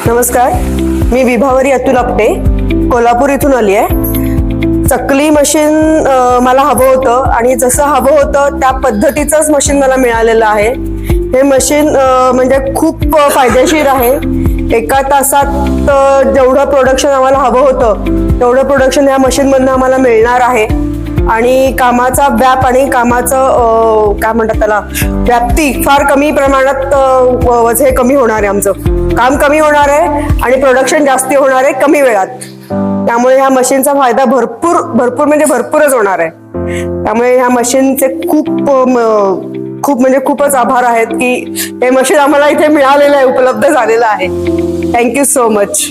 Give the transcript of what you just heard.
नमस्कार, मी विभावरी अतुल आपटे कोल्हापूर इथून आली आहे. चकली मशीन मला हवं होतं आणि जसं हवं होतं त्या पद्धतीचंच मशीन मला मिळालेलं आहे. हे मशीन म्हणजे खूप फायदेशीर आहे. एका तासात जेवढं प्रोडक्शन आम्हाला हवं होतं तेवढं प्रोडक्शन या मशीनमधनं आम्हाला मिळणार आहे. आणि कामाचा व्याप आणि कामाचं काय म्हणतात त्याला व्याप्ती फार कमी प्रमाणात हे कमी होणार आहे. आमचं काम कमी होणार आहे आणि प्रोडक्शन जास्ती होणार आहे कमी वेळात. त्यामुळे ह्या मशीनचा फायदा भरपूर भरपूर म्हणजे भरपूरच होणार आहे. त्यामुळे ह्या मशीनचे खूप म्हणजे खूपच आभार आहेत की हे मशीन आम्हाला इथे मिळालेलं आहे, उपलब्ध झालेलं आहे. Thank you so much.